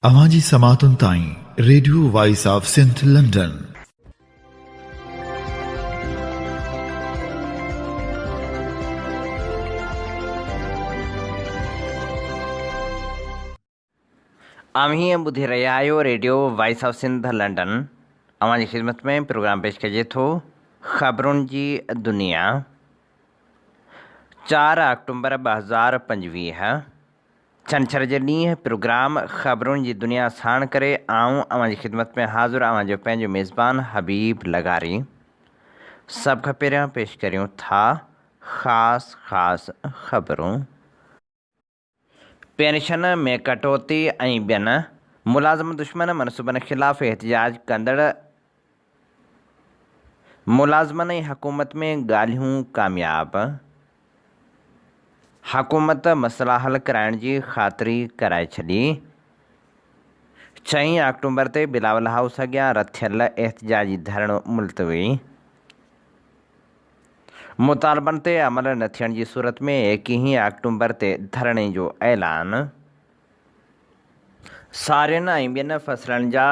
अवाजी समातुन ताई radio voice of Sindh London. आम्ही ॿुधी रहिया आहियो radio voice of Sindh London. अवांजी ख़िदमत में प्रोग्राम पेश कजे थो ख़बरुनि जी दुनिया। 4 अक्टूबर 2025 छंछर जे ॾींहुं प्रोग्राम ख़बरुनि जी दुनिया साण करे आऊं अवांजी ख़िदमत में हाज़िर अवांजो पंहिंजो मेज़बान हबीब लगारी। सभ खां पहिरियां पेश करियूं था ख़ासि ख़बरूं। पेंशन में कटौती ऐं ॿियनि मुलाज़िम दुश्मन मनसूबनि ख़िलाफ़ एहतिजाज कंदड़ मुलाज़िमनि ऐं हुकूमत में ॻाल्हियूं कामयाब। हुकूमत मसइला हल कराइण जी ख़ातिरी कराए छॾी। 6 अक्टूबर ते बिलावल हाउस अॻियां रथियल एहतिजाजी धरणो मुलतवी। मुतालबनि ते अमल न थियण जी सूरत में 21 अक्टूबर ते धरणे जो ऐलान। सारियुनि ऐं ॿियनि फ़सलनि जा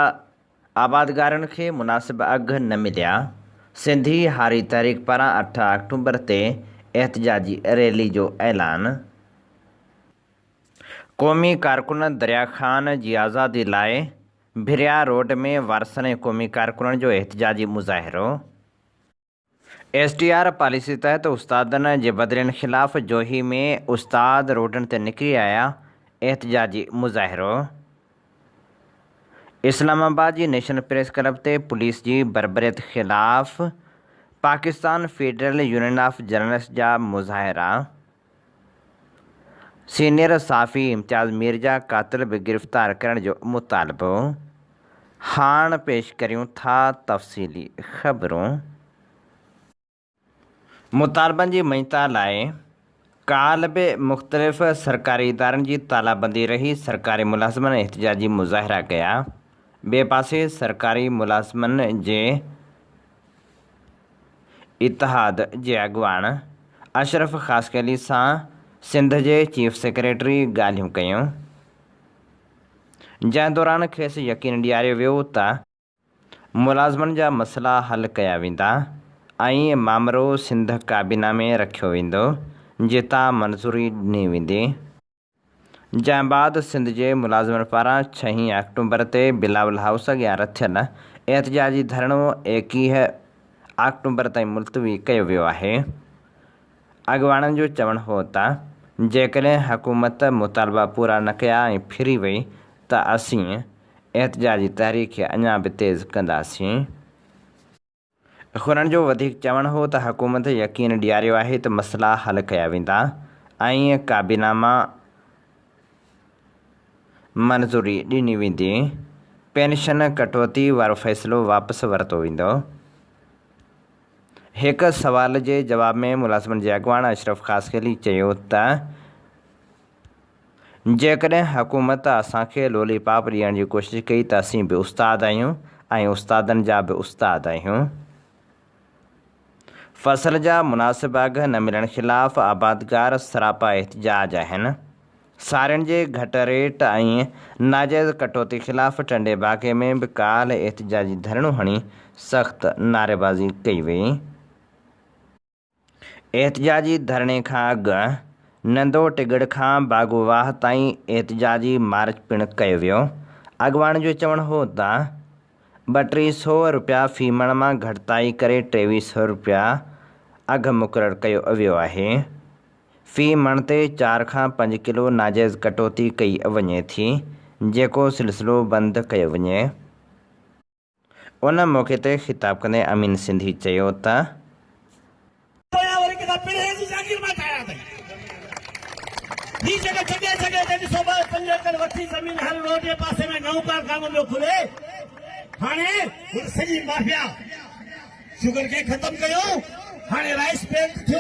आबादगारनि खे मुनासिब अघ न मिलिया। सिंधी हारी तहरीक पारां 8 अक्टूबर ते एहतिजाजी रैली जो ऐलान। क़ौमी कारकुन दरिया ख़ान जी आज़ादी लाइ भिरिया रोड में वारसनि ऐं क़ौमी कारकुननि जो एहतिजाजी मुज़ाहिरो। STR पॉलिसी तहत उस्तादनि जे बदिलनि ख़िलाफ़ जोही में उस्ताद रोडनि ते निकिरी आया, एहतिजाजी मुज़ाहिरो। इस्लामाबाद जी नेशनल प्रेस क्लब ते पुलिस जी बर्बरियत ख़िलाफ़ Pakistan federal union of journalist जा मुज़ाहिरा। सीनियर साफ़ी इम्तियाज़ मीर जा कातिल बि गिरफ़्तार करण जो मुतालबो। हाणे पेश करियूं था तफ़सीली ख़बरूं। मुतालबनि जी मञता लाइ काल्ह बि मुख़्तलिफ़ सरकारी इदारनि जी तालाबंदी रही। सरकारी मुलाज़िमनि एहतिजाजी मुज़ाहिरा कया। ॿिए पासे सरकारी मुलाज़िमनि जे इतिहाद जे अॻुवाण अशरफ ख़ासकैली सां सिंध जे चीफ सेक्रेटरी ॻाल्हियूं कयूं, जंहिं दौरान खेसि यकीन ॾियारियो वियो त मुलाज़िमनि जा मसइला हल कया वेंदा ऐं मामिलो सिंध काबीना में रखियो वेंदो, जितां मंज़ूरी ॾिनी वेंदी। जंहिं बाद सिंध जे मुलाज़िमनि पारां 6 अक्टूबर ते बिलावल हाउस अॻियां रथियल एहतिजाजी धरणो 21 अक्टूबर ताईं मुलतवी कयो वियो आहे। अॻुवाणनि जो चवणु हो त जेकॾहिं हुकूमत मुतालबा पूरा न कया ऐं फिरी वई त असीं एहतिजाजी तहरीक खे अञा बि तेज़ कंदासीं। हुननि जो वधीक चवणु हो त हुकूमत यकीन ॾियारियो आहे त मसइला हल कया वेंदा ऐं काबीना मां मंज़ूरी ॾिनी वेंदी। पेंशन कटौती वारो फ़ैसिलो वापसि वरितो वेंदो। हिक सवाल जे जवाब में मुलाज़िमनि जे अॻुवाण अशरफ ख़ासकैली चयो त जेकॾहिं हुकूमत असांखे लोलीपाप ॾियण जी कोशिशि कई त असीं बि उस्ताद आहियूं ऐं उस्तादनि जा बि उस्ताद आहियूं। फ़सल जा मुनासिब अघ न मिलण ख़िलाफ़ आबादगार सरापा एहतिजाज आहिनि। सारियुनि जे घटि रेट ऐं नाजाइज़ कटौती ख़िलाफ़ टंडे बाग़े में बि काल्ह एहतिजाजी धरणो हणी सख़्त नारेबाज़ी कई वई। एहतिजाजी धरणे खां अॻु नंदो टिगड़ खां बागोवाह ताईं एहतिजाजी मार्च पिणु कयो वियो। अॻुवाण जो चवणु हो त 3200 रुपया फ़ी मण मां घटिताई करे 2300 रुपया अघु मुक़ररु कयो वियो आहे। फ़ी मण ते 4 खां 5 किलो नाजाइज़ कटौती कई वञे थी, जेको सिलसिलो बंदि कयो वञे। उन मौक़े ते ख़िताब कंदे अमीन सिंधी चयो त शुगर के खत्म कयो, हाणे राइस पेंट थियो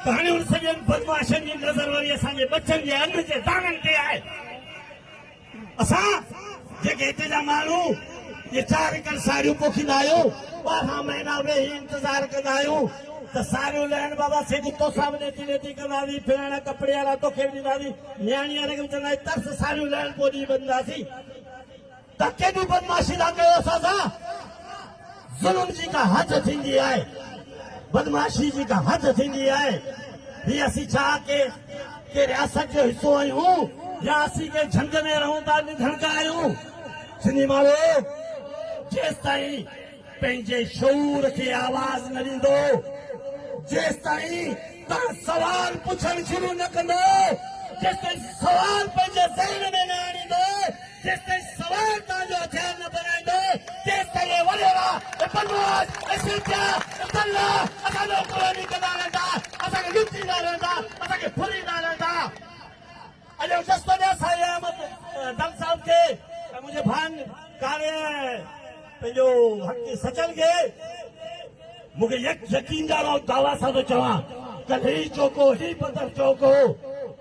त हाणे उन सॼनि बदमाशनि जी नज़र वरी असांजे बचनि जे अन्न जे दाननि ते आहे। असां जेके हिते जा माण्हू ये 4 एकड़ साड़ियूं पोखींदा आहियूं, 12 महीना वेही इंतज़ार कंदा आहियूं तो सारियों लैन बाबा से तो सब नेती नेती करना दी फिराना कपड़े वाला तो खेल दी दादी न्याणी वाले के चलना तरस सारियों लैन पोदी बंदा सी तके भी बदमाशी ना कयो सासा जुल्म जी का हद थींदी है बदमाशी जी का हद थींदी है ये असी चाह के रियासत जो हिस्सो आयूं या असी के झंड में रहूं ता निधन का आयूं सिंधी माण्हू जेस ताईं पंहिंजे शऊर खे आवाज़ न ॾींदो जेस ताईं तव्हां सवाल पुछण शुरू न कंदो जेस ताईं सवाल पंहिंजे ज़हन में न आणींदो जेस ताईं सवाल तव्हांजो हथियार न बनाईंदो तेस ताईं वॾेरा बदमाश सिंधिया दल्ला असांजो क़ौमी कंदा रहंदा असांखे लुटींदा रहंदा असांखे फुरींदा रहंदा अॼु दस्तो ॾिया साईं अहमद दल साहिब खे ऐं मुंहिंजे भाउ कारे पंहिंजो हक़ सचल खे मूंखे यकीन ॾाढो दावा सां थो चवां कल्ह ही चौको ही बदर चौको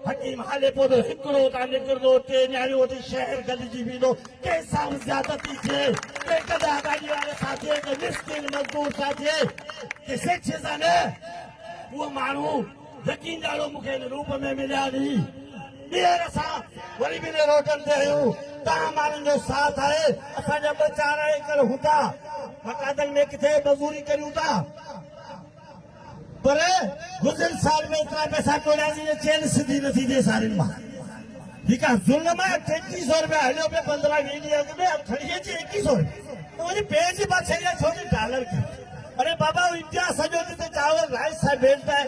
हकीम हाले पोइ हिकिड़ो तां निकिरंदो टे न्याणियूं वठी शहर गॾिजी वेंदो कंहिंसां बि ज़्यादती थिए के कॾहिं गाॾी वारे सां थिए के मिस्किन मज़दूर सां थिए के सेठ सां न उहो माण्हू यकीन ॾाढो मूंखे हिन रूप में मिलिया नी ॿीहर असां वरी बि रोडनि ते आहियूं तव्हां माण्हुनि जो साथ आहे असांजा ॿ 4 एकड़ हूंदा मकाननि में किथे मज़दूरी करियूं था पर गुज़िरियल साल में एतिरा पैसा टोड़ियासीं जो चैन सिधी नथी थिए सारियुनि मां ठीकु आहे ज़ुल्म आहे 3300 रुपया हलियो पियो 15-20 ॾींहं अॻु में खणी अची 2100 मुंहिंजी पेट जी बादशाही आहे छो डॉलर खे अरे बाबा इंडिया सॼो जिते चांवर राइस सां बेल्ट आहे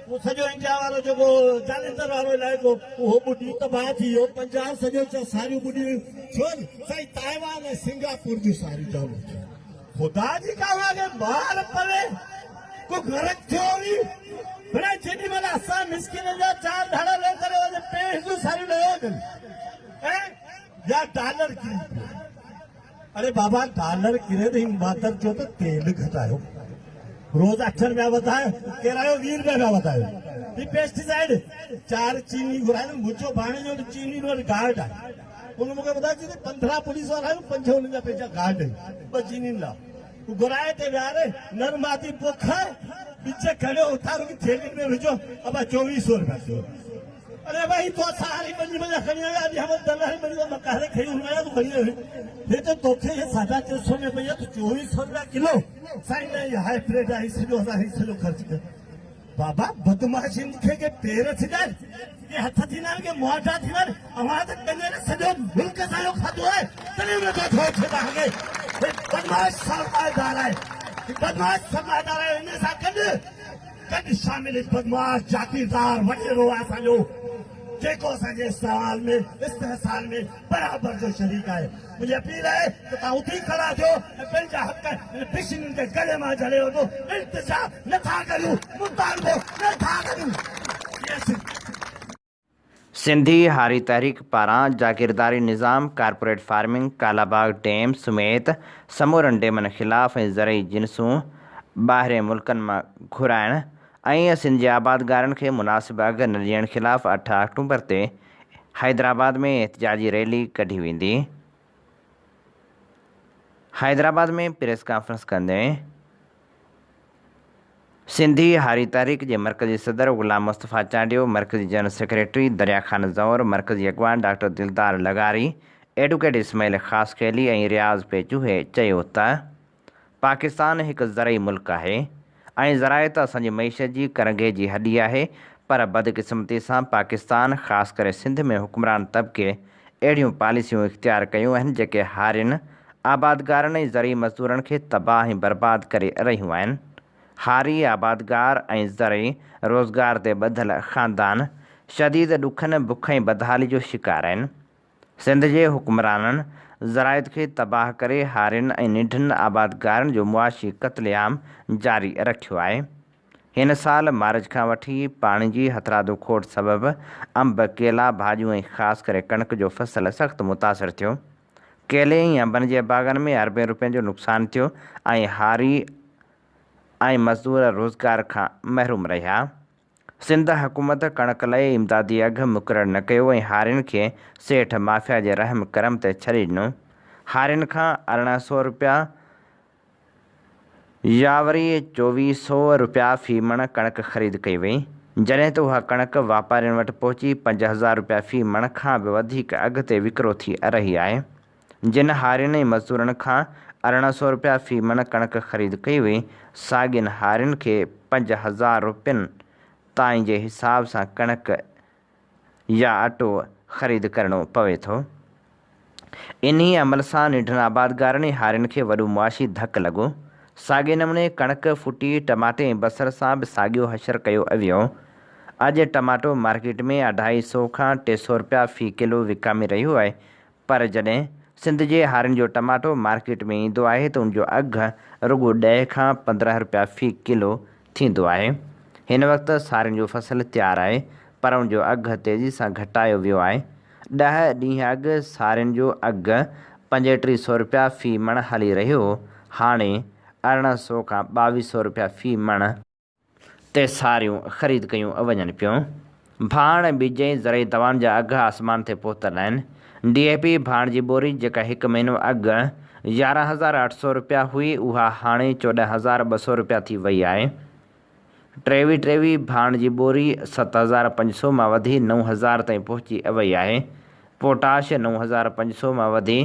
वो सॼो इंडिया वारो जेको जालंधर वारो इलाइक़ो उहो ॿुॾी तबाह थी वियो पंजाब सॼो सारियूं ॿुॾियूं छो साईं ताइवान ऐं सिंगापुर जूं सारियूं चवनि ख़ुदा जी कहा के ॿार पले को गरज थियो नी भला जेॾी महिल असां मिसकिन जा 4 धाड़ा ले करे वञे पेट जूं सारियूं न हुजनि ऐं या डॉलर किरे अरे बाबा डॉलर किरे त हिन मातर चयो त तेल घटायो रोज 8 रुपया वधायो केरायो 20 रुपया वधायो ही पेस्टिसाइड 4 चीनी घुरायो मुंहिंजो भाणे जो चीनी जो गार्ड आहे उन मूंखे ॿुधायो कि 15 पुलिस वारा आहियूं 5 हुननि जा पंहिंजा गार्ड आहिनि 2 चीनी लाइ घुराए ते वियारे नरमाती बुख बीच खड़ो उतारो की थैली में विझो अब 2400 रुपया थियो अरे भाई तो सारी बंदी में खड़ी आ अभी हम दलाल बंदी मकारे खड़ी हुआ तो खड़ी है तो तोखे ये 350 में भैया तो 2400 रुपया किलो साइन नहीं हाइब्रिड है इसलिए खर्च कर बाबा बदमाशी के पेर थी जाए ये हथ थी ना के मोटा थी ना हमारा तो कन्या सजो मुल्क सायो खातो है तने में तो थोड़े थे आगे बदमाश सरमाएदार है बदमाश सरमाएदार है इन्हें सा कद शामिल बदमाश जागीरदार वडेरो असांजो जेको असांजे इस्तेमाल में इस्तेहसाल में बराबर जो शरीक आहे मुंहिंजी अपील आहे त तव्हां उथी खड़ा थियो ऐं पंहिंजा हक़ पिछड़ियुनि खे गले मां झले वठो इंतिज़ार नथा करियूं मुतालबो नथा करियूं सिंधी हारी तहरीक पारां जागीरदारी निज़ाम कारपोरेट फार्मिंग कालाबाग डैम समेत समूरनि डैमनि ख़िलाफ़ ऐं ज़रई जिन्सूं ॿाहिरि मुल्कनि मां घुराइण ऐं सिंध जे आबादगारनि खे मुनासिब अघ न ॾियण ख़िलाफ़ 8 अक्टूबर ते हैदराबाद में एहतिजाजी रैली कढी वेंदी। हैदराबाद में प्रेस कॉन्फ्रेंस कंदे सिंधी हारी तहरीक जे मरकज़ी सदर ग़ुलाम मुस्तफ़ा चांडियो, मरकज़ी जनरल सेक्रेटरी दरिया ख़ान ज़ौर, मरकज़ी अॻवान डॉक्टर दिलदार लगारी, एडवोकेट इस्माइल ख़ास खेली ऐं रियाज़ पेचूहे चयो त पाकिस्तान हिकु ज़रई मुल्क आहे ऐं ज़रायत असांजी मईशत जी करंगे जी हॾी आहे, पर बदकिस्मती सां पाकिस्तान ख़ासि करे सिंध में हुक्मरान तबिके अहिड़ियूं पॉलिसियूं इख़्तियार कयूं आहिनि जेके हारियुनि आबादगारनि ऐं ज़रई मज़दूरनि खे तबाह ऐं बर्बाद करे रहियूं आहिनि। हारी आबादगार ऐं ज़रई रोज़गार ते ॿधल ख़ानदान शदीद ॾुखनि बुख ऐं बदहाली जो शिकार आहिनि। सिंध जे हुक्मराननि ज़राइत खे तबाह करे हारियुनि ऐं निढनि आबादगारनि जो मुआशी क़त्लेआम जारी रखियो आहे। हिन साल मार्च खां वठी पाणी जी हथरादो खोट सबबि अंब, केला, भाॼियूं ऐं ख़ासि करे कणिक जो फ़सुलु सख़्तु मुतासिर थियो। केले ऐं अंबनि जे बाग़नि में अरबें रुपयनि जो नुक़सानु थियो ऐं हारी ऐं मज़दूर रोज़गार खां महरूम रहिया। सिंध हुकूमत कणिक लाइ इमदादी अघु मुक़ररु न कयो ऐं हारियुनि खे सेठ माफ़िया जे रहम करम ते छॾे ॾिनो। हारियुनि खां 1100 रुपया या वरी 2400 रुपया फ़ी मण कणिक ख़रीद कई वई, जॾहिं त उहा कणिक वापारियुनि वटि पहुची 5000 रुपया फ़ी मण खां बि वधीक अघ ते विकिरो थी रही आहे। जिन हारियुनि ऐं मज़दूरनि खां 1800 रुपया फ़ी मण कणिक ख़रीद कई हुई, साॻियुनि हारियुनि खे 5000 रुपयनि ताईं जे हिसाब सां कणिक या अटो ख़रीद करणो पवे थो। इन्ही अमल सां निढनि आबादगारनि ऐं हारियुनि खे वॾो मुआशी धकु लॻो। साॻिए नमूने कणिक, फुटी, टमाटे ऐं बसर सां बि साॻियो हशर कयो वियो। अॼु टमाटो मार्केट में 250 खां 300 रुपया फ़ी किलो विकामे रहियो आहे, पर जॾहिं सिंध जे हारियुनि जो टमाटो मार्केट में ईंदो आहे त उनजो अघु रुॻो 10 खां 15 रुपया फ़ी किलो थींदो आहे। हिन वक़्तु सारियुनि जो फ़सुलु तयारु आहे, पर उनजो अघु तेज़ी सां घटायो वियो आहे। 10 ॾींहं अॻु सारियुनि जो अघु 3500 रुपया फ़ी मण हली रहियो हो। हाणे 1800 खां 2200 रुपया फ़ी मण ते सारियूं ख़रीद कयूं वञनि पियूं। भाण, ॿिज ऐं ज़रई दवाउनि जा अघु आसमान ते पहुतल आहिनि। DAP भाण जी बोरी जेका हिकु महीनो अॻु 11800 रुपया हुई, उहा हाणे 14200 रुपया थी वई आहे। टेवी भाण जी बोरी 7500 मां वधी 9000 ताईं पहुची वई आहे। पोटाश 9500 मां वधी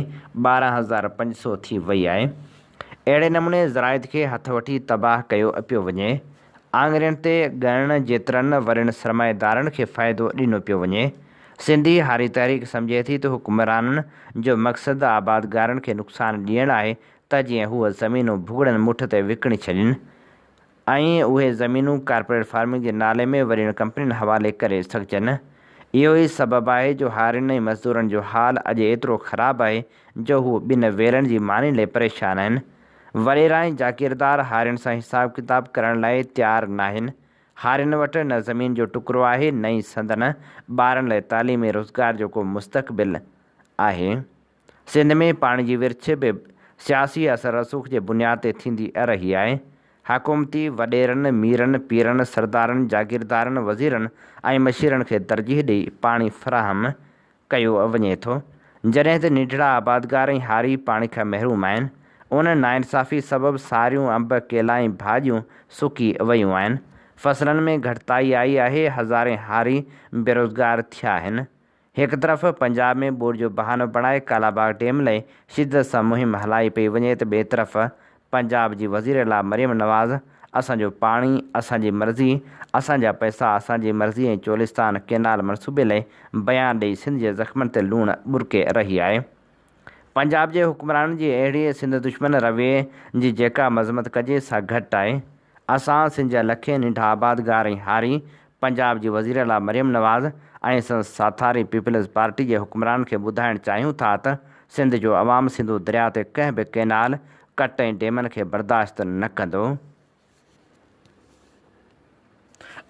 12500 थी वई आहे। अहिड़े नमूने ज़राइत खे हथ वठी तबाह कयो पियो वञे। आङुरियुनि ते ॻणण जेतिरनि वॾनि सरमाएदारनि खे फ़ाइदो ॾिनो पियो वञे। सिंधी हारी तहरीक सम्झे थी त हुकुमराननि जो मक़सदु आबादगारनि खे नुक़सानु ॾियणु आहे त जीअं हूअ ज़मीनूं भुॻड़नि मुठ ते विकिणी छॾनि ऐं उहे ज़मीनूं कॉर्पोरेट फार्मिंग जे नाले में वॾियुनि कंपनियुनि हवाले करे सघजनि। इहो ई सबबु आहे जो हारियुनि ऐं मज़दूरनि जो हाल अॼु एतिरो ख़राबु आहे जो हू ॿिनि वेलनि जी मानी लाइ परेशान आहिनि। वॾेरा ऐं जागीरदार हारियुनि सां हिसाब किताब करण लाइ तयारु नाहिनि। हारियुनि वटि न ज़मीन जो टुकड़ो आहे, न ई संदन ॿारनि लाइ तालीम ऐं रोज़गार जो को मुस्तक़बिल आहे। सिंध में पाणी जी विरछ बि सियासी असर रसूख़ जे बुनियाद ते थींदी रही आहे। हुकूमती वॾेरनि, मीरनि, पीरनि, सरदारनि, जागीरदारनि, वज़ीरनि ऐं मशीरनि खे तरजीह ॾेई पाणी फ़राहम कयो वञे थो, जॾहिं त निढड़ा आबादगार ऐं हारी पाणी खां महरूम आहिनि। उन नाइंसाफ़ी सबबु सारियूं अंब, केला ऐं भाॼियूं सुकी वयूं आहिनि। फ़सलनि में घटिताई आई आहे। हज़ारे हारी बेरोज़गार थिया आहिनि। हिकु तरफ़ पंजाब में ॿोॾि जो बहानो बणाए कालाबाग डैम लाइ शिदत सां मुहिम हलाई पई वञे त ॿिए तरफ़ पंजाब जी वज़ीर ला मरियम नवाज़ असांजो पाणी असांजी मर्ज़ी, असांजा पैसा असांजी मर्ज़ी ऐं चोलिस्तान कैनाल मनसूबे लाइ बयानु ॾेई सिंध जे ज़ख़्मनि ते लूणु ॿुरके रही आहे। पंजाब जे हुकुमराननि जी अहिड़ी सिंध दुश्मन रवैये जी जेका मज़मत कजे सा घटि आहे। असां सिंध जा लखे निंढा आबादगार ऐं हारी पंजाब जी वज़ीर ला मरियम नवाज़ ऐं साथारी पीपल्स पार्टी जे हुकुमरान खे ॿुधाइणु चाहियूं था त सिंध जो अवाम सिंधु दरिया ते कंहिं बि कैनाल, कट ऐं डैमनि खे बर्दाश्त न कंदो।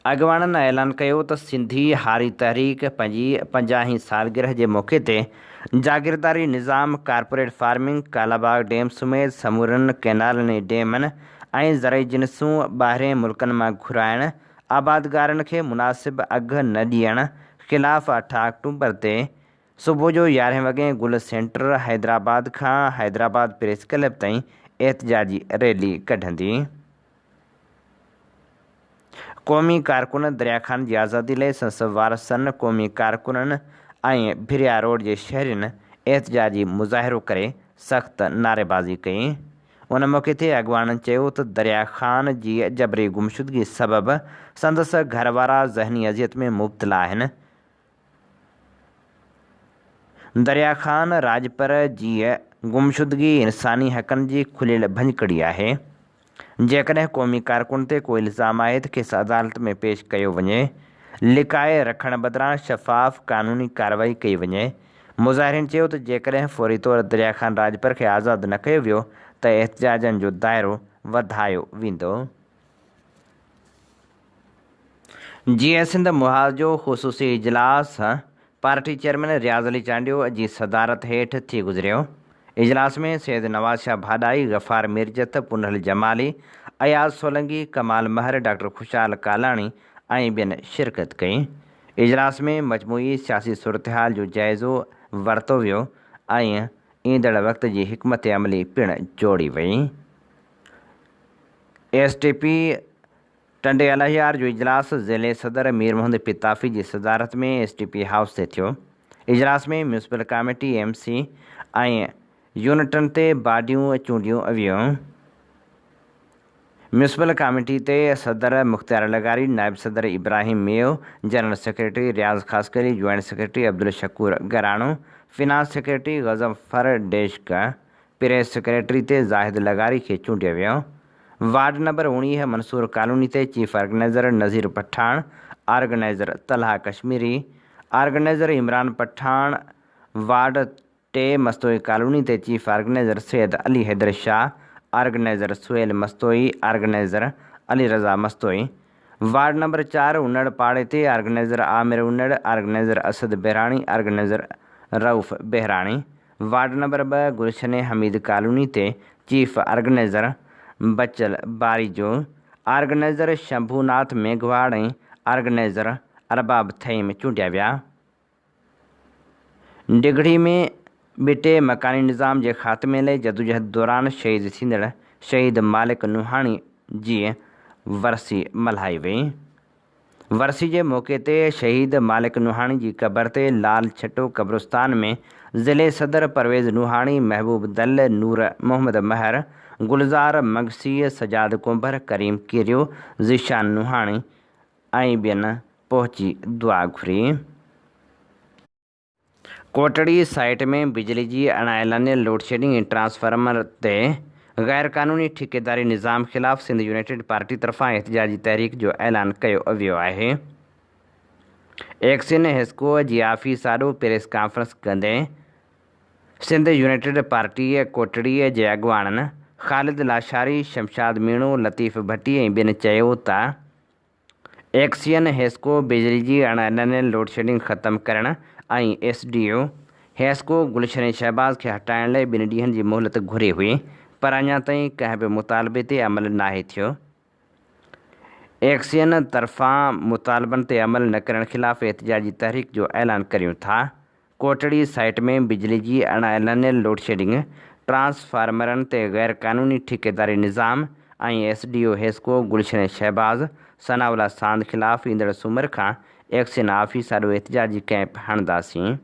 अॻवाननि ऐलान कयो त सिंधी हारी तहरीक पंहिंजी 50वीं सालगिरह जे मौक़े ते जागीरदारी निज़ाम, कॉर्पोरेट फार्मिंग, कालाबाग डैम समेत समूरनि कैनालनि ऐं डैमनि ऐं ज़रई जिन्सूं ॿाहिरें मुल्कनि मां घुराइण, आबादगारनि खे मुनासिब अघु न ॾियण ख़िलाफ़ु 8 अक्टूबर ते सुबुह जो 11 वॻे गुल सेंटर हैदराबाद खां हैदराबाद प्रेस क्लब ताईं एहतजाजी रैली कढंदी। क़ौमी कारकुन दरिया ख़ान जी आज़ादी लाइ संसद वारसनि, क़ौमी कारकुननि ऐं भिरिया रोड जे शहरियुनि एहतजाजी मुज़ाहिरो करे सख़्त नारेबाज़ी कई। उन मौक़े ते अॻवाननि चयो त दरिया ख़ान जी जबरी गुमशुदगी सबबि संदसि घरवारा ज़हनी अज़ियत में मुब्तला आहिनि। दरिया ख़ान राजपर जी गुमशुदगी इंसानी हक़नि जी खुलियल भञकड़ी आहे। जेकॾहिं क़ौमी कारकुन ते को इल्ज़ाम आहे त खेसि अदालत में पेश कयो वञे, लिकाए रखण बदिरां शफ़ाफ़ क़ानूनी कार्रवाई कई वञे। मुज़ाहिरीन चयो त जेकॾहिं फ़ौरी तौरु दरिया ख़ान राजपर खे आज़ादु न कयो वियो त एहतजाजनि जो दाइरो वधायो वेंदो। जीअं सिंध मुहाज़ जो ख़ुसूसी इजलास पार्टी चेयरमैन रियाज़ अली चांडियो जी सदारत हेठि थी गुज़रियो। इजलास में सैयद नवाज़ शाह भाॾाई, गफ़ार मिर्जत, पुनहल जमाली, अयाज़ सोलंगी, कमाल महर, डॉक्टर खुशहाल कालाणी ऐं ॿियनि शिरकत कई। इजलास में मजमूई सियासी सूरतहाल जो जाइज़ो वरितो वियो ऐं ईंदड़ वक़्त जी हिकमत अमली पिणु जोड़ी वई। STP टंडे अलहियार जो इजलास ज़िले सदर मीर मोहम्मद पिताफ़ी जी सदारत में STP हाउस ते थियो। इजलास में म्यूनसिपल कमेटी MC ऐं यूनिटनि ते बाडियूं चूंडियूं वियूं। म्यूनसिपल कमेटी ते सदर मुख्तियार लगारी, नायब सदर Ibrahim Mayo, general secretary Riaz Khaskari, joint secretary Abdul Shakoor Garano, finance secretary Ghazfar डेश्क, प्रेस सेक्रेटरी ते ज़ाहिद लगारी खे चूंडियो वियो। वार्ड नंबर 19 मंसूर कॉलोनी ते chief organiser Nazir Pathan, organiser Talha Kashmiri, organiser Imran Pathan. Ward 3 Mastoi colony ते chief organiser Syed Ali Haider Shah, organiser Sohail Mastoi, organiser Ali Raza Mastoi. Ward number 4 Unnar पाड़े ते organiser Aamir Unnar, organiser Asad Behrani, organiser Rauf बहराणी। Ward number 2 गुलशन हमीद कॉलोनी ते चीफ ऑर्गेनाइज़र बचल बारीजो, ऑर्गेनाइज़र शंभूनाथ मेघवाड़ ऐं ऑर्गेनाइज़र अरबाब थईम चूंडिया विया। डिघड़ी में बिटे मकानी निज़ाम जे ख़ात्मे लाइ जदोजहद दौरान शहीद थींदड़ शहीद मालिक नुहाणी जी वरसी मल्हाई वई। वरसी जे मौक़े ते शहीद मालिक नुहाणी जी क़बर ते लाल छटो क़ब्रिस्तान में ज़िले सदर परवेज़ नुहाणी, महबूब दल, नूर मोहम्मद महर, गुलज़ार मगसी, सजाद कुंभर, करीम किरियो, ज़ीशान नुहाणी ऐं ॿियनि पहुची दुआ घुरी। कोटड़ी साइट में बिजली जी अणाइलाने लोड शेडिंग ऐं ट्रांसफार्मर ते गैर क़ानूनी ठेकेदारी निज़ाम ख़िलाफ़ सिंध यूनाइटेड पार्टी तरफ़ां एहतिजाजी तहरीक जो ऐलान कयो वियो आहे। एक्सिन हिस्को जी आफ़ीस आॾो प्रेस कॉन्फ्रेंस कंदे सिंध यूनाइटेड पार्टीअ कोटड़ीअ जे अॻुवाणनि ख़ालिद लाशारी, शमशाद मीणो, लतीफ़ भट्टी ऐं ॿियनि चयो त एक्सियन हेस्को बिजली जी अणाइलाने लोड शेडिंग ख़तमु करणु ऐं SDO हेस्को गुलशन शहबाज़ खे हटाइण लाइ 2 ॾींहनि जी मोहलत घुरी हुई, पर अञा ताईं कंहिं बि मुतालबे ते अमल नाहे थियो। एक्सियन तरफ़ां मुतालबनि ते अमल न करण ख़िलाफ़ एहतिजाजी तहरीक जो ऐलान करियूं था। कोटड़ी साइट में बिजली जी अणाइलाने लोड शेडिंग, ट्रांसफार्मरनि ते गैर क़ानूनी ठेकेदारी निज़ाम ऐं SDO हेस्को गुलशन शहबाज़ सनाउल्ला सांद ख़िलाफ़ ईंदड़ सूमर खां एक्सियन आफ़ीस आॾो एहतिजाजी कैंप हणंदासीं।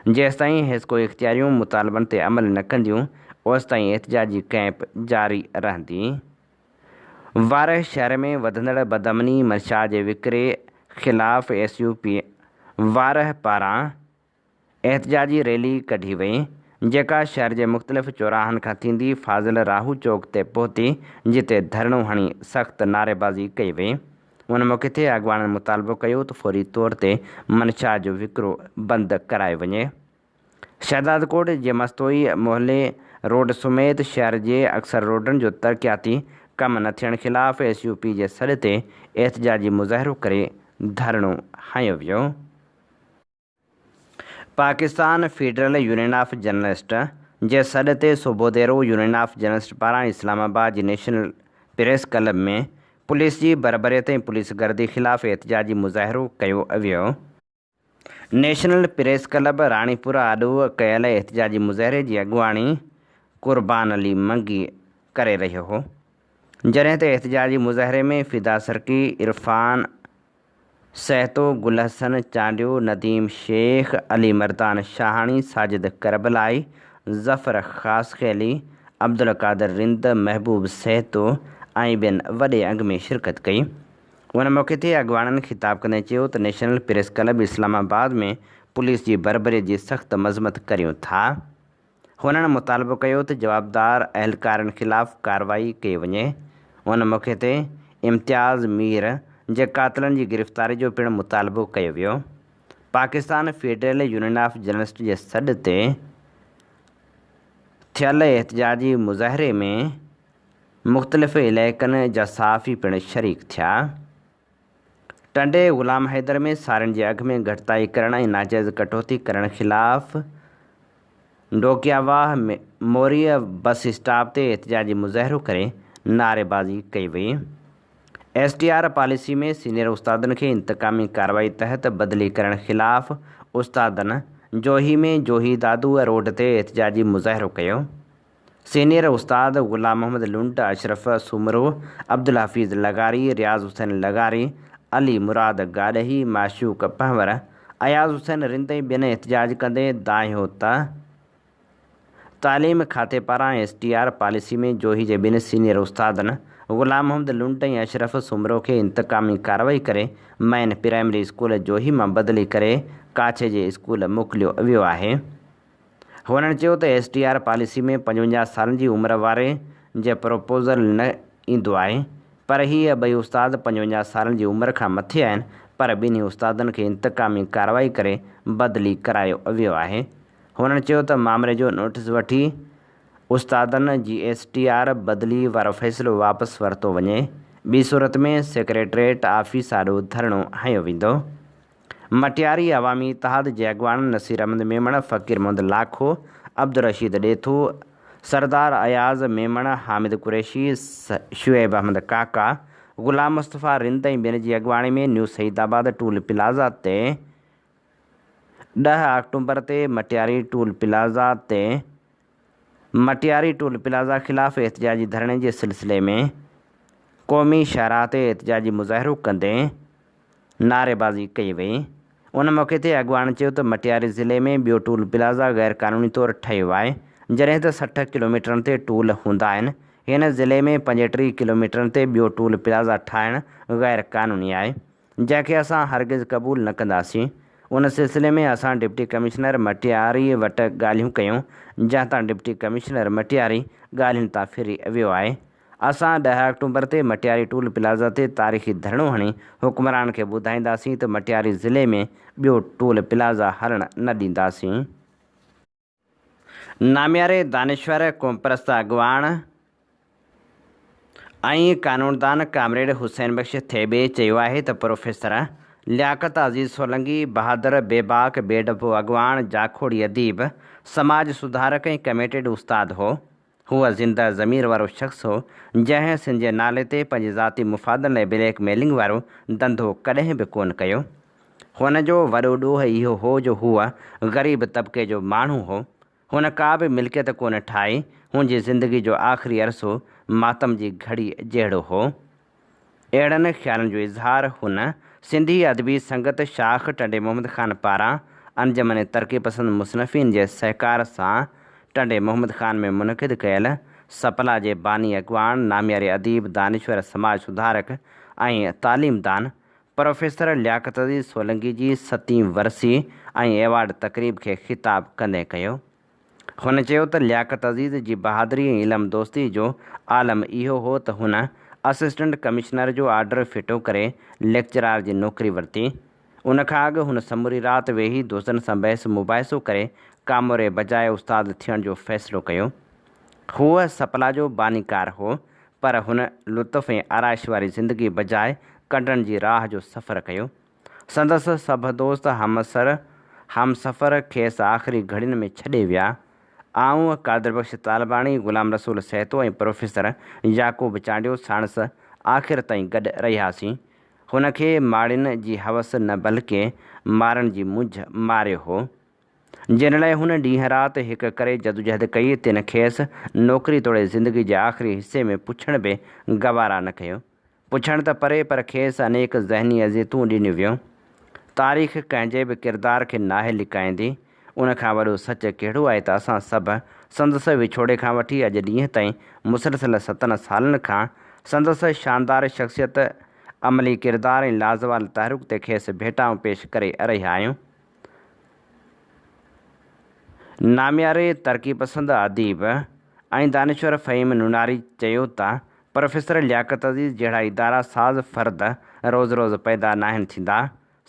जेसिताईं हेस्को इख़्तियारियूं मुतालबनि ते अमल न कंदियूं, ओसिताईं एहतिजाजी कैंप जारी रहंदी। वारह शहर में वधंदड़ बदअमनी मंशा जे विकिरे ख़िलाफ़ SUP वारह पारां एहतिजाजी रैली कढी वई, जेका शहर जे मुख़्तलिफ़ चौराहनि खां थींदी फाज़िल राहू चौक ते पहुती, जिते धरणो हणी सख़्त नारेबाज़ी कई वई। उन मौक़े ते अॻुवाणनि मुतालबो कयो त फ़ौरी तौर ते मंशा जो विकिरो बंदि करायो वञे। शहदादकोट जे मस्तोई मोहल्ले रोड समेत शहर जे अक्सर रोडनि जो तरक़ियाती कम न थियण ख़िलाफ़ SUP जे सॾ ते एहतिजाजी मुज़ाहिरो करे धरणो हंयो वियो। Pakistan federal union of journalist जे सॾ ते सोबोदेरो यूनियन ऑफ जर्नलिस्ट पारां इस्लामाबाद जी नेशनल प्रेस क्लब में पुलिस जी बरबरियत ऐं पुलिस गर्दी ख़िलाफ़ एहतिजाजी मुज़ाहिरो कयो वियो। नेशनल प्रेस क्लब राणीपुरा आॾो कयल एहतिजाजी मुज़ाहिरे जी अॻुवाणी क़ुर्बान अली मंगी करे रहियो हो, जॾहिं त एहतिजाजी मुज़ाहिरे में फ़िदा सरकी, इरफ़ान सहतो, गुल हसन चांडियो, नदीम शेख, अली मर्दान शाहाणी, साजिद करबलाई, ज़फ़र ख़ासख़ैली, अब्दुल कादिर रिंद, महबूब सहतो ऐं ॿियनि वॾे अंग में शिरकत कई। उन मौक़े ते अॻुवाणनि ख़िताब कंदे चयो त नेशनल प्रेस क्लब इस्लामाबाद में पुलिस जी बरबरीअ जी सख़्त मज़म्मत करियूं था। हुननि मुतालबो कयो त जवाबदार अहलकारनि ख़िलाफ़ कार्रवाई कई वञे। उन मौक़े ते इम्तियाज़ मीर जे क़ातिलनि जी गिरफ़्तारी जो पिणु मुतालबो कयो वियो। Pakistan federal union of journalist जे सॾ ते थियल एहतिजाजी मुज़ाहिरे में मुख़्तलिफ़ इलाइक़नि जा सहाफ़ी पिणु शरीक थिया। टंडे ग़ुलाम हैदर में साड़ियुनि जे अघ में घटिताई करण ऐं नाजाइज़ कटौती करण ख़िलाफ़ डोकियावाह मोरीअ बस स्टॉप ते एहतिजाजी मुज़ाहिरो करे नारेबाज़ी कई वई। STR पॉलिसी में सीनियर उस्तादनि खे इंतकामी कार्रवाई तहत बदिली करण ख़िलाफ़ उस्तादनि जोही में जोही दादू रोड ते एहतिजाजी मुज़ाहिरो कयो। सीनियर उस्ताद गुलाम मोहम्मद लुंट, अशरफ सुमरो, अब्दुल हफीज़ लगारी, रियाज़ हुसैन लगारी, अली मुराद गाॾही, माशूक पहवर, अयाज़ हुसैन रिंदई ॿियनि एहतजाज कंदे दाहियो त तालीम खाते पारां STR पॉलिसी में जोही जे ॿिनि सीनियर उस्तादनि गुलाम मोहम्मद लुंट ऐं अशरफ सुमरो खे इंतकामी कार्रवाई करे मैन प्राइमरी स्कूल जोही मां बदिली करे काछे जे स्कूल मोकिलियो वियो आहे। हुननि चयो त STR पॉलिसी में 55 सालनि जी उमिरि वारे जे प्रपोज़ल न ईंदो आहे, पर हीअ ॿई उस्ताद 55 सालनि जी उमिरि खां मथे आहिनि, पर ॿिन्ही उस्तादनि खे इंतकामी कार्रवाई करे बदिली करायो वियो आहे। हुननि चयो त मामले जो नोटिस वठी उस्तादनि जी STR बदिली वारो फ़ैसिलो वापसि वरितो वञे, ॿी सूरत में सेक्रेटरीट ऑफिस आॾो धरणो हंयो वेंदो। मटियारी अवामी इतिहाद जे अॻवान नसीर अहमद मेमण, फ़कीर मोहम्मद लाखो, अब्दुल रशीद ॾेथू, सरदार अयाज़ मेमण, हामिद कुरैशी, शुएब अहमद काका, गुलाम मुस्तफ़ा रिंद ऐं ॿियनि जी अॻवाणी में न्यू सईदाबाद टूल प्लाज़ा ते 10 अक्टूबर ते मटियारी टूल प्लाज़ा ख़िलाफ़ एहतजाजी धरणे जे सिलसिले में क़ौमी शाहराह ते एहतजाजी मुज़ाहिरो कंदे नारेबाज़ी कई वई। उन मौक़े ते अॻवान चयो त मटियारी ज़िले में ॿियो टूल प्लाज़ा गैर क़ानूनी तौरु ठहियो आहे, जॾहिं त 60 किलोमीटरनि ते टूल हूंदा आहिनि। हिन ज़िले में 35 किलोमीटरनि ते ॿियो टूल प्लाज़ा ठाहिणु गैर क़ानूनी आहे, जंहिंखे असां हरगिज़ क़बूल न कंदासीं। उन सिलसिले में असां डिप्टी कमिश्नर मटियारी वटि ॻाल्हियूं कयूं, जंहिं तां डिप्टी कमिश्नर मटियारी ॻाल्हियुनि तां फिरी वियो आहे। असां 10 अक्टूबर ते मटियारी टूल प्लाज़ा ते तारीख़ी धरणो हणी हुक्मरान खे ॿुधाईंदासीं त मटियारी ज़िले में ॿियो टूल प्लाज़ा हलणु न ॾींदासीं। नामियारे दानिश्वर क़ौमपरस्त अॻवान ऐं क़ानूनदान कामरेड हुसैन बख्श थेबे चयो आहे त प्रोफेसर लियाकत अज़ीज़ सोलंकी बहादुर बेबाक बेडपो अॻवान जाखोड़ी अदीब समाज सुधारक ऐं कमेटेड उस्ताद हो। हूअ ज़िंदा ज़मीर वारो शख़्स हो जंहिं सिंध जे नाले ते पंहिंजे ज़ाती मुफ़ादनि लाइ ब्लैक मेलिंग वारो धंधो कॾहिं बि कोन कयो। हुन जो वॾो ॾोह इहो हो जो हूअ ग़रीब तबिके जो माण्हू हो। हुन का बि मिल्कियत कोन ठाही। हुनजी ज़िंदगी जो आख़िरी अरसो मातम जी घड़ी जहिड़ो हो। अहिड़नि ख़्यालनि जो इज़हार हुन सिंधी अदबी संगत शाख़ टंडे मोहम्मद ख़ान पारां अंजमन तरक़ी पसंद मुसनफ़ीन जे सहकार सां टंडे मोहम्मद ख़ान में मुनक़िद कयल सपला जे बानी अॻवान नामियारे अदीब दानिश्वर समाज सुधारक ऐं तालीमदान प्रोफेसर लियाकत अज़ीज़ सोलंकी जी 7वीं वरसी ऐं एवार्ड तक़रीब खे ख़िताब कंदे कयो। हुन चयो त लियाकत अज़ीज़ जी बहादुरी ऐं इल्म दोस्ती जो आलम इहो हो त हुन असिस्टेंट कमिश्नर जो ऑर्डर फिटो करे लेक्चरार जी नौकरी वरिती। उनखां अॻु हुन समूरी राति वेही दोस्तनि सां बहस मुबाहिसो करे कामोरे बजाए उस्ताद थियण जो फ़ैसिलो कयो। हूअ सपला जो बानीकार हो, पर हुन लुत्फ़ ऐं आराइश वारी ज़िंदगी बजाए कढण जी राह जो सफ़र कयो। संदसि सभु दोस्त हमसफ़र खेसि आख़िरी घड़ियुनि में छॾे विया। आऊं कादिर बख़्श तालिबाणी, गुलाम रसूल सहतो ऐं प्रोफेसर याक़ूब चांडियो साणसि आख़िर ताईं गॾु रहियासीं। हुन खे माड़ियुनि जी हवस न बल्कि मारण जी मुंझ मारियो हो, जिन लाइ हुन ॾींहुं राति हिकु करे जदोजहद कई। तिन खेसि नौकिरी तोड़े ज़िंदगी जे आख़िरी हिसे में पुछण बि गवारा न कयो। पुछण त परे, पर खेसि अनेक ज़हनी अज़ियतूं ॾिनियूं वियूं। तारीख़ कंहिंजे बि किरदार खे नाहे लिकाईंदी। उनखां वॾो सच कहिड़ो आहे त असां सभु संदसि विछोड़े खां वठी अॼु ॾींहं ताईं मुसलसल 7 सालनि खां संदसि शानदार शख़्सियत, अमली किरदार ऐं लाज़वाल तहरुक ते खेसि भेटाऊं पेश करे रहिया आहियूं। नामियारे तरक़ी पसंद अदीब ऐं दानिश्वर फ़हीम नुनारी चयो त प्रोफेसर लियाकत अज़ीज़ जहिड़ा इदारा साज़ फ़र्द रोज़ रोज़ पैदा नाहिनि थींदा।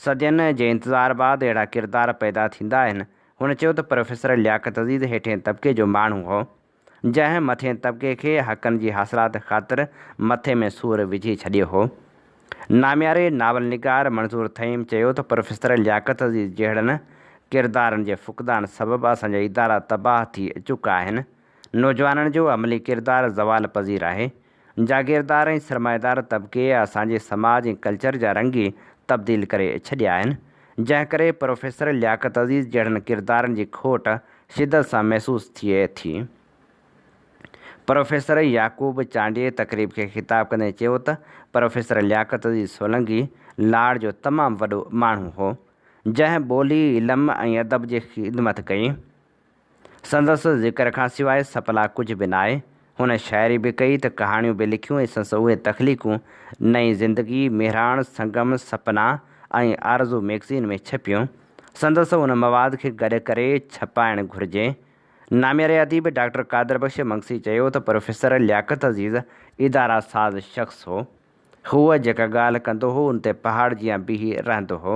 सदियुनि जे इंतज़ार बाद अहिड़ा किरदार पैदा थींदा आहिनि। हुन चयो त प्रोफेसर लियाकत अज़ीज़ हेठें तबिके जो माण्हू हो, जंहिं मथिएं तबिके खे हक़नि जी हासिलात ख़ातिर मथे में सूर विझी छॾियो हो। नामियारे नावल निगार मंज़ूर थईम चयो त प्रोफेसर लियाकत अज़ीज़ जहिड़नि किरदारनि जे फ़ुक़दान सबबि असांजा इदारा तबाह थी चुका आहिनि। नौजवाननि जो अमली किरदार ज़वाल पज़ीर आहे। जागीरदार ऐं सरमाएदार तबिके असांजे समाज ऐं कल्चर जा रंगी तब्दील करे छॾिया आहिनि, जंहिं करे प्रोफेसर लियाकत अज़ीज़ जहिड़नि किरदारनि जी खोट शिदत सां महसूसु थिए थी। प्रोफेसर याकूब चांडिये तकरीब खे ख़िताब कंदे चयो त प्रोफेसर लियाकत अज़ीज़ सोलंकी लाड़ जो तमामु वॾो माण्हू हो जंहिं ॿोली इल्म ऐं अदब जी ख़िदमत कई। संदसि ज़िक्र खां सवाइ सपला कुझु बि न आहे। हुन शाइरी बि कई त कहाणियूं बि लिखियूं ऐं संदसि उहे तख़लीक़ूं नई ज़िंदगी, मेहराण, संगम, सपना ऐं आरज़ू मैगज़ीन में छपियूं। संदसि उन मवाद खे गॾु करे छपाइणु घुरिजे। नामियारे अदीब डॉक्टर कादर बख़्श मंगसी चयो त प्रोफेसर लियाकत अज़ीज़ इदारा साज़ शख़्स हो। हूअ जेका ॻाल्हि कंदो हो उन ते पहाड़ जीअं बीही रहंदो हो।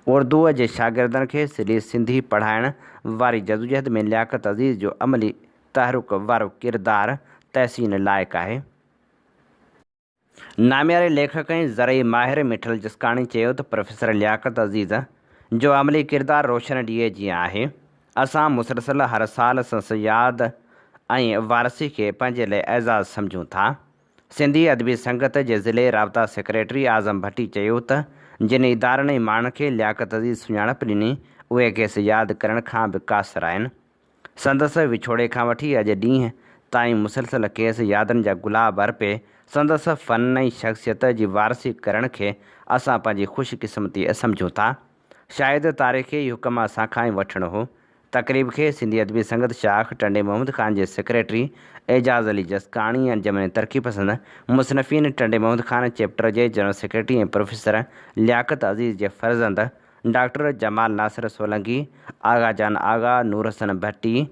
उर्दूअ जे शागिर्दनि खे सिंधी पढ़ाइण वारी जदोजहद में लियाकत अज़ीज़ जो अमली तहरुक वारो किरदारु तहसीन लाइक़ु आहे। नामियारे लेखक ऐं ज़रई माहिर मिठल जसकाणी चयो त प्रोफेसर लियाकत अज़ीज़ जो अमली किरदारु रोशन ॾींहुं जीअं आहे। असां मुसलसल हर साल संदसि यादि ऐं वारसी खे पंहिंजे लाइ एज़ाज़ सम्झूं था। सिंधी अदबी संगत जे ज़िले राबता सेक्रेटरी आज़म भट्टी चयो त जिन इदारनि ऐं माण्हुनि खे लियाकत अज़ीज़ सुञाणप ॾिनी उहे खेसि यादि करण खां बि क़ासिर आहिनि। संदसि विछोड़े खां वठी अॼु ॾींहं ताईं मुसलसल खेसि यादनि जा गुलाब अर्पे संदसि फ़न ऐं शख़्सियत जी वारसी करण खे असां पंहिंजी ख़ुशकिस्मती सम्झूं था। शायदि तारीख़ी हुकम असां खां ई वठिणो हो। तक़रीब खे सिंधी अदबी संगत शाख टंडे मोहम्मद ख़ान जे सेक्रेटरी एजाज़ अली जसकाणी ऐं जमन तरक़ी पसंद मुसनफ़ीन टंडे मोहम्मद ख़ान चैप्टर जे जनरल सेक्रेटरी ऐं प्रोफेसर लियाकत अज़ीज़ जे फ़र्ज़ंद डॉक्टर जमाल नासिर सोलंकी, आगा जान आगा, नूर हसन भट्टी,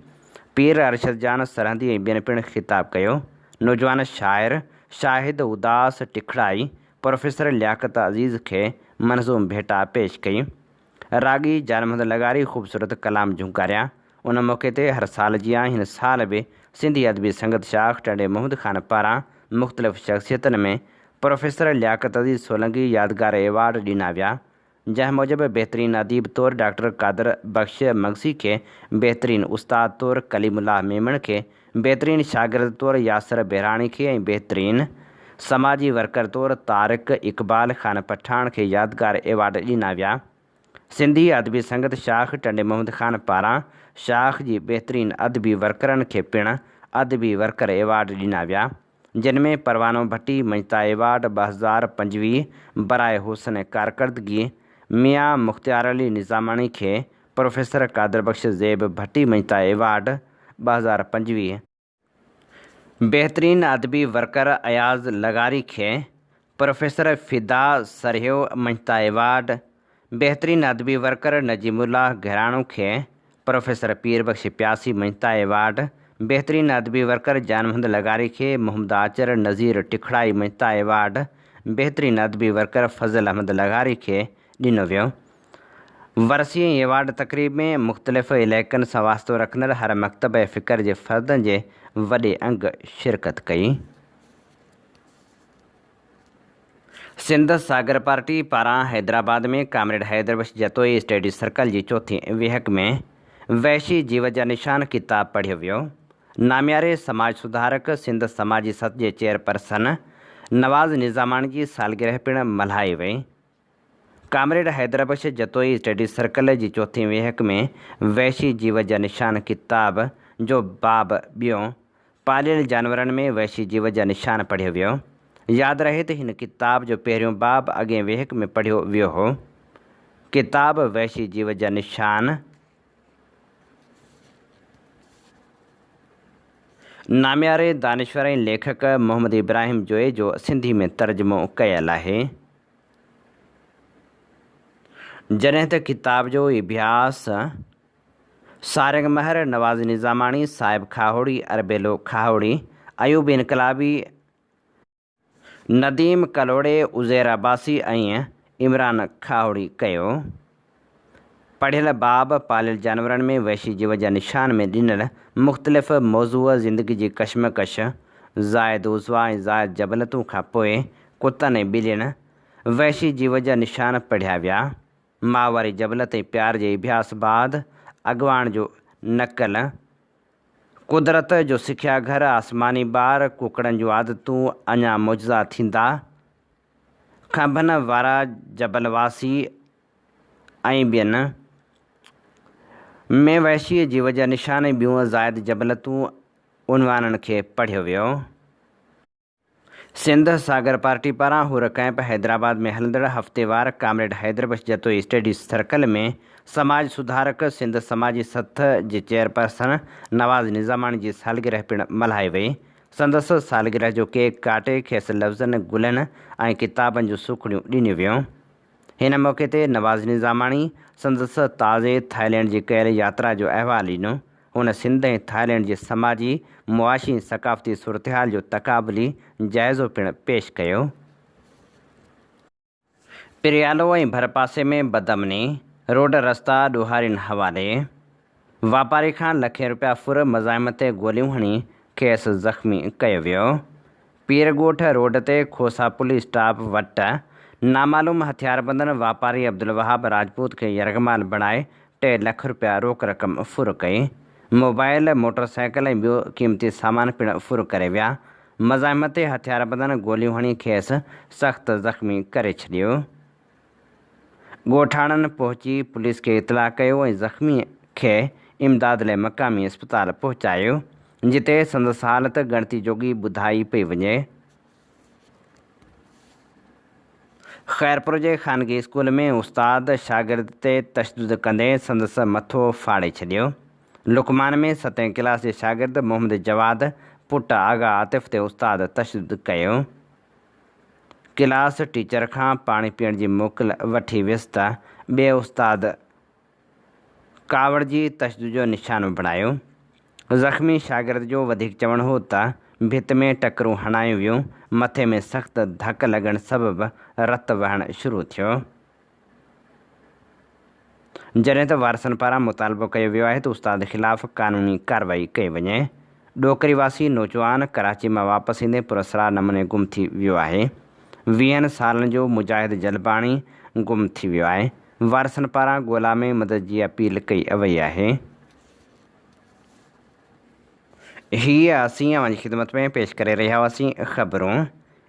पीर अरशद जान सरहंदी ऐं ॿियनि पिणु ख़िताब कयो। नौजवान शाइर शाहिद उदास टिखड़ाई प्रोफेसर लियाकत अज़ीज़ खे मंज़ूम भेटा पेश कई। रागी जानमहद लगारी ख़ूबसूरत कलाम झुंकारिया। उन मौक़े ते हर साल जीअं हिन साल बि सिंधी अदबी संगत शाख टंडे मोहम्मद ख़ान पारां मुख़्तलिफ़ शख़्सियतुनि में प्रोफेसर लियाकत अज़ीज़ सोलंकी यादगार एवार्ड ॾिना विया। जंहिं मूजिबि बहितरीन अदीब तौरु डॉक्टर कादर बख़्श मंगसी खे, बहितरीन उस्ताद तौरु कलीमुल्लाह मेमण खे, बहितरीन शागिर्द तौरु यासिर बहिराणी खे ऐं बहितरीन समाजी वर्कर तौरु तारिक इक़बाल ख़ान पठाण खे यादगार एवार्ड ॾिना विया। सिंधी अदबी संगत शाख टंडे मोहम्मद ख़ान पारां शाख जी बहितरीन अदबी वर्करनि खे पिणु अदबी वर्कर एवार्ड ॾिना विया, जिन में परवानो भट्टी मजता एवार्ड 2025 बराए हुसन कारकर्दगी, मियाँ मुख़्तियार अली निज़ामाणी खे प्रोफेसर कादर बख़्श ज़ेब भट्टी मजता एवार्ड 2025, बहितरीन अदबी वर्कर अयाज़ लगारी खे प्रोफेसर फ़िदा सरहियो मजता एवार्ड, बहितरीन अदबी वर्कर नजीमुल्लाह घराणो खे प्रोफेसर पीर बख़्श प्यासी मजता एवार्ड, बहितरीन अदबी वर्कर जानमहद लगारी खे मोहम्मद आचर नज़ीर टिखड़ाई मजता एवार्ड, बहितरीन अदबी वर्कर फज़ल अहमद लगारी खे ॾिनो वियो। वरसी ऐं एवार्ड तक़रीब में मुख़्तलिफ़ इलाइक़नि सां वास्तो रखंदड़ हर मकतब फ़िक्र जे फ़र्दनि जे वॾे अंग शिरकत कई। सिंध सागर पार्टी पारां हैदराबाद में कामरेड हैदर बख़्श जतोई स्टडी सर्कल जी चौथी विहक में वैशी जीव जा निशान किताब पढ़ियो वियो। नामियारे समाज सुधारक सिंध समाजी सत जे चेयरपर्सन नवाज़ निज़ामाणी जी सालगिरह पिणु मल्हाई वई। कामरेड हैदर बख़्श जतोई स्टडी सर्कल जी चौथी विहक में वैशी जीव जा निशान किताब जो बाब ॿियों पालियल जानवरनि में वैशी जीव जा निशान पढ़ियो वियो। यादि रहे त हिन किताब जो पहिरियों बाब अॻे विहक में पढ़ियो वियो हो। किताब वैशी जीव जा निशान नामियारे दानिश्वर ऐं लेखक मोहम्मद इब्राहिम जोए जो सिंधी में तर्जुमो कयल आहे। जॾहिं त किताब जो इब्यास सारंग महर, नवाज़ निज़ामाणी, साहिब खाहोड़ी, अरबेलो खाहोड़ी, अयूब इनकलाबी, नदीम कलोड़े, उज़ैर अब्बासी ऐं इमरान खाहोड़ी कयो। पढ़ियल बाब पालियल जानवरनि में वैशी जीव जा निशान में ॾिनल मुख़्तलिफ़ मौज़ूअ ज़िंदगी जी कशमकश, ज़ाइद उज़वा ऐं ज़ाइद जबलतूं खां पोइ कुतनि ऐं ॿिलियुनि वैशी जीव जा निशान पढ़िया विया। माहवारी जबलत ऐं प्यार जे इब्यास बाद अॻवान जो नक़ल, कुदरत जो सिख्या घर, आसमानी ॿार, कुकड़नि जूं आदतूं अञा मुजज़ा थींदा, खंभनि वारा जबलवासी ऐं ॿियनि में वैशी जीव जा निशान ऐं ॿियूं ज़ाइद जबलतूं उनवाननि खे पढ़ियो वियो। सिंध सागर पार्टी पारां हुर कैंप हैदराबाद में हलंदड़ हफ़्तेवार कामरेड हैदर बख्श जतोई स्टडी सर्कल में समाज सुधारक सिंध समाजी सथ जे चेयरपर्सन नवाज़ निज़ामाणी जी सालगिरह पिणु मल्हाई वई। संदसि सालगिरह जो केक काटे खेसि लफ़्ज़नि गुलनि ऐं किताबनि जूं सुखड़ियूं ॾिनियूं वियूं। हिन मौक़े ते नवाज़ निज़ामाणी संदसि ताज़े थाईलैंड जी कयल यात्रा जो अहवालु ॾिनो। हुन सिंध ऐं थाईलैंड जे समाजी मुआशी सक़ाफ़ती सूरतहाल जो तक़ाबली जाइज़ो पिणु पेश कयो। पिरियालो ऐं भरपासे में बदअमनी, रोड रस्ता ॾोहारियुनि हवाले। वापारी खां लखें रुपया फुर मज़ाहिमत ते गोलियूं हणी खेसि ज़ख़्मी कयो वियो। पीरगोठ रोड ते खोसा पुलिस स्टाफ वटि नामालूम हथियारबंदनि वापारी अब्दुल वहाब राजपूत खे यरगमाल बणाए 3 लख रुपया रोक रक़म फुर कई। मोबाइल, मोटरसाइकिल ऐं ॿियो क़ीमती सामान पिणु फुर करे विया। मज़ाहिमत ते हथियारबंदनि गोलियूं हणी खेसि सख़्तु ज़ख़्मी करे छॾियो। ॻोठाणनि पहुची पुलिस खे इतला कयो ऐं ज़ख़्मी खे इमदाद लाइ मक़ामी अस्पताल पहुचायो, जिते संदसि हालत ॻणती जोगी ॿुधाई पई वञे। ख़ैरपुर जे ख़ानगी स्कूल में उस्ताद शागिर्द ते तशदुद कंदे संदसि मथो फाड़े छॾियो। लुकमान में 7वीं क्लास जे शागिर्द मोहम्मद जवाद पुट आगा आतिफ़ ते उस्ताद तशदुद कयो। क्लास टीचर खां पाणी पीअण जी मोकल वठी वियुसि त ॿिए उस्ताद कावड़ जी तशदुद जो निशानो बणायो। ज़ख़्मी शागिर्द जो वधीक चवणु हो त भित में टकरूं हणायूं वियूं, मथे में सख़्तु धक लॻण सबबि रतु वहणु शुरू थियो। जॾहिं त वारसनि पारां मुतालबो कयो वियो आहे त उस्ताद ख़िलाफ़ क़ानूनी कार्रवाई कई वञे। ॾोकरीवासी नौजवान कराची मां वापसि ईंदे पुरअसरार नमूने गुम थी वियो आहे। 20 सालनि जो मुजाहिद जलबाणी गुम थी वियो आहे। वारसनि पारां ॻोल्हा में मदद जी अपील कई वई आहे। हीअ असीं अवां जी ख़िदमत में पेश करे रहिया हुआसीं ख़बरूं।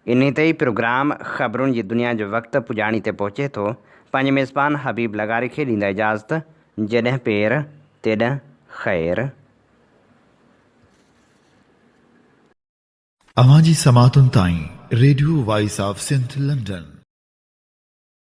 इन ते ई प्रोग्राम ख़बरुनि जी दुनिया जो वक़्तु पुॼाणी ते पहुचे थो। पंहिंजे मेज़बान हबीब लगारी खे ॾींदा इजाज़त। जॾहिं पेर तेॾां ख़ैर। अवां जी समातुनि ताईं radio voice of Sindh London